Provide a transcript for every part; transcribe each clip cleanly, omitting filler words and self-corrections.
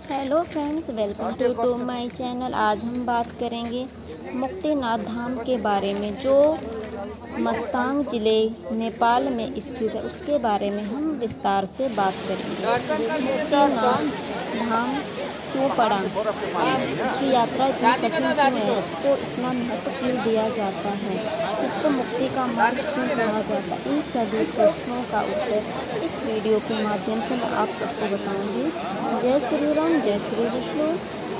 Hello friends, welcome to my channel. आज हम बात करेंगे मुक्तिनाथ धाम के बारे में, जो मस्तांग ज़िले नेपाल में स्थित है। उसके बारे में हम विस्तार से बात करेंगे। मुक्तिनाथ धाम क्यों पड़ा, इसकी यात्रा इतनी कठिन क्यों है, इसको इतना महत्व क्यों दिया जाता है, इसको मुक्ति का मार्ग क्यों कहा जाता है, इन सभी प्रश्नों का उत्तर इस वीडियो के माध्यम से मैं आप सबको बताऊंगी। जय श्री राम, जय श्री विष्णु।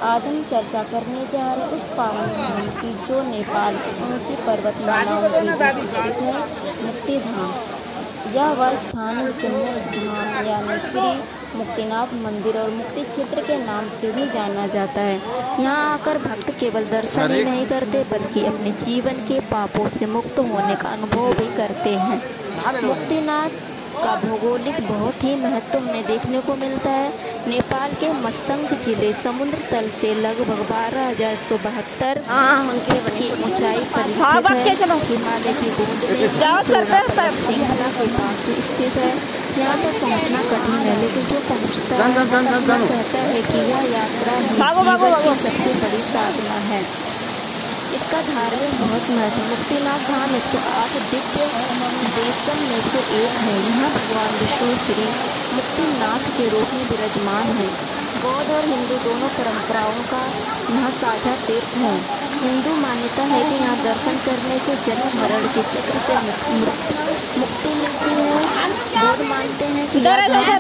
आज हम चर्चा करने जा रहे हैं उस पावन धाम की जो नेपाल की ऊंची पर्वतमालाओं के बीच स्थित है, मुक्ति धाम। यह वह स्थान जिसे मोक्ष धाम यानी श्री मुक्तिनाथ मंदिर और मुक्ति क्षेत्र के नाम से भी जाना जाता है। यहाँ आकर भक्त केवल दर्शन ही नहीं करते, बल्कि अपने जीवन के पापों से मुक्त होने का अनुभव भी करते हैं। मुक्तिनाथ का भौगोलिक बहुत ही महत्व में देखने को मिलता है। नेपाल के मस्तंग जिले समुद्र तल से लगभग 12,172 की ऊंचाई पर स्थित है। हिमालय की गोद में श्रृंखला के पास स्थित है। यहाँ तक पहुँचना कठिन है, लेकिन जो पहुँचता है कहता है कि यह यात्रा ही जीवन की सबसे बड़ी साधना है। इसका धार्मिक महत्व है। मुक्तिनाथ धाम 108 दिव्य देशम में से एक है। यहाँ भगवान विष्णु श्री मुक्तिनाथ के रूप में विराजमान है। बौद्ध और हिंदू दोनों परंपराओं का यहाँ साझा तीर्थ है। हिंदू मान्यता है कि यहाँ दर्शन करने से जन्म मरण के चक्र से मुक्ति मिलती है। बौद्ध मानते हैं कि ज्ञातसा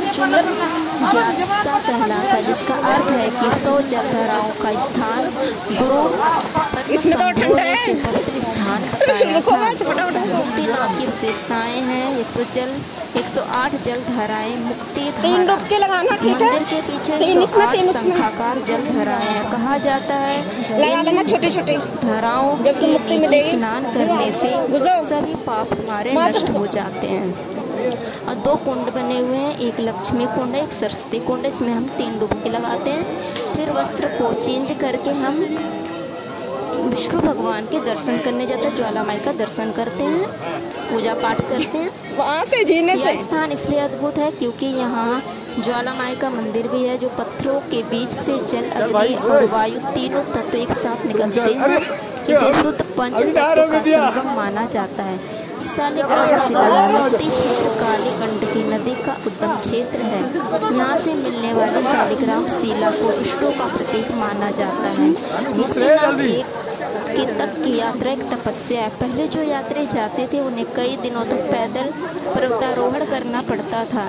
कहलाता, जिसका अर्थ है कि 100 जलधाराओं का स्थान गुरु इसमें तो ठंडा है से पवित्र स्थान बताया था। मुक्तिनाथ की विशेषताएं हैं 108 जलधाराएं। मुक्ति मंदिर के पीछे 108 शंखाकार जलधाराएं। कहा जाता है छोटे छोटे धाराओं के नीचे स्नान करने से सभी पाप हमारे नष्ट हो जाते हैं। और 2 कुंड बने हुए हैं, एक लक्ष्मी कुंड है, एक सरस्वती कुंड है। इसमें हम 3 डुबकी लगाते हैं। फिर वस्त्र को चेंज करके हम विष्णु भगवान के दर्शन करने जाते हैं, ज्वालामाई का दर्शन करते हैं, पूजा पाठ करते हैं। वहाँ से जीने से स्थान इसलिए अद्भुत है क्योंकि यहाँ ज्वालामाई का मंदिर भी है, जो पत्थरों के बीच से जल, अग्नि और वायु तीनों तत्व एक साथ निकलते हैं। इसे शुद्ध पंच तत्व का संगम माना जाता है। शालिग्राम शिला मुक्ति क्षेत्र काली गंडकी नदी का उद्गम क्षेत्र है। यहाँ से मिलने वाली शालिग्राम शिला को विष्णु का प्रतीक माना जाता है। मुक्तिनाथ तक की यात्रा एक तपस्या है। पहले जो यात्री जाते थे उन्हें कई दिनों तक पैदल पर्वतारोहण करना पड़ता था।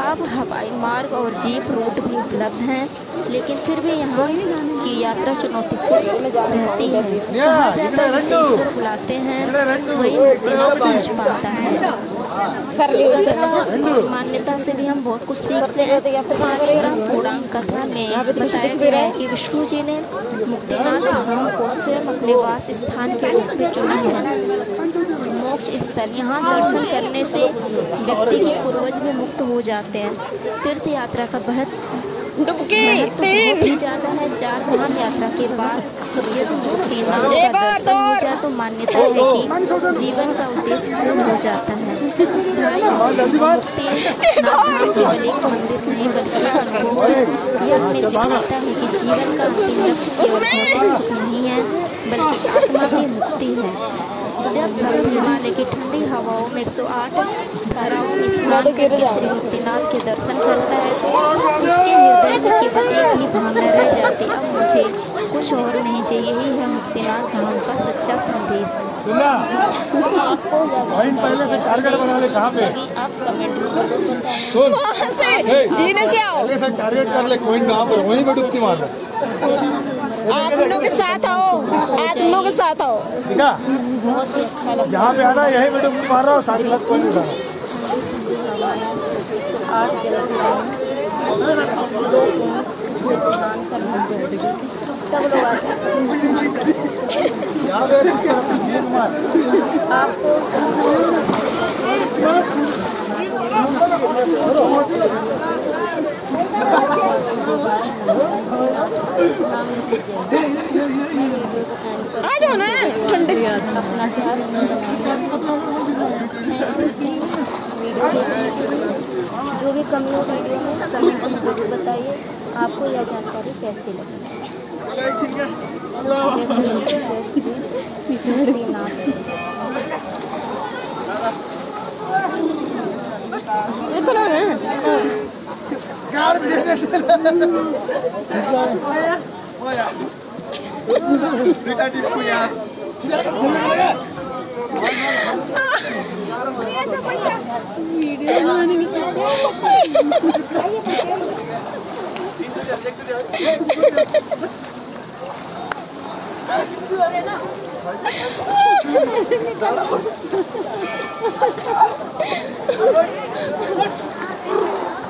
अब हवाई मार्ग और जीप रूट भी उपलब्ध हैं, लेकिन फिर भी यहाँ की यात्रा चुनौतीपूर्ण रहती है। कहा जाता है जिसे ईश्वर बुलाते हैं वही मुक्तिनाथ पहुँच पाता है। मान्यता से भी हम बहुत कुछ सीखते हैं। पुराण कथा में बताया गया है कि विष्णु जी ने मुक्तिनाथ धाम को स्वयं अपने वास स्थान के रूप में चुना है। मोक्ष स्थल, यहाँ दर्शन करने से व्यक्ति के पूर्वज भी मुक्त हो जाते हैं। तीर्थ यात्रा का बहुत ही ज़्यादा है। 4 धाम यात्रा के बाद यदि मुक्तिनाथ का दर्शन हो जाए तो मान्यता है कि जीवन का उद्देश्य पूर्ण हो जाता है। मुक्तिनाथ धाम केवल एक मंदिर नहीं बल्कि एक अनुभव है। यह हमें सिखाता है कि जीवन का अंतिम लक्ष्य केवल भौतिक सुख नहीं है, बल्कि आत्मा की मुक्ति है। जब भक्त हिमालय की ठंडी हवाओं में 108 धाराओं में स्नान करके श्री मुक्तिनाथ के दर्शन करता है तो उसके हृदय में केवल एक ही भावना रह जाती, अब मुझे कुछ और नहीं चाहिए। यही है मुक्तिनाथ धाम का सच्चा संदेश। आपको आप कमेंट जीने से आओ, टारगेट कर ले कोई ना पर वहीं पे डुबकी मार। आप लोग के साथ आओ, आप लोग के साथ आओ, ठीक है? बहुत ही अच्छा लगा। यहाँ पे आना, यहीं पे डुबकी मार रहा हूँ, साथ साथ कोई नहीं उठा। 8 जलधाराएं, 2 कुंड स्नान करना, सब लोग आते हैं, सब स्नान करते हैं। आपको आज होना है ठंडे अपना ध्यान जो भी कमी हो वीडियो में कमेंट में जरूर बताइए। आपको यह जानकारी कैसी लगी? वीडियो बनाने में क्या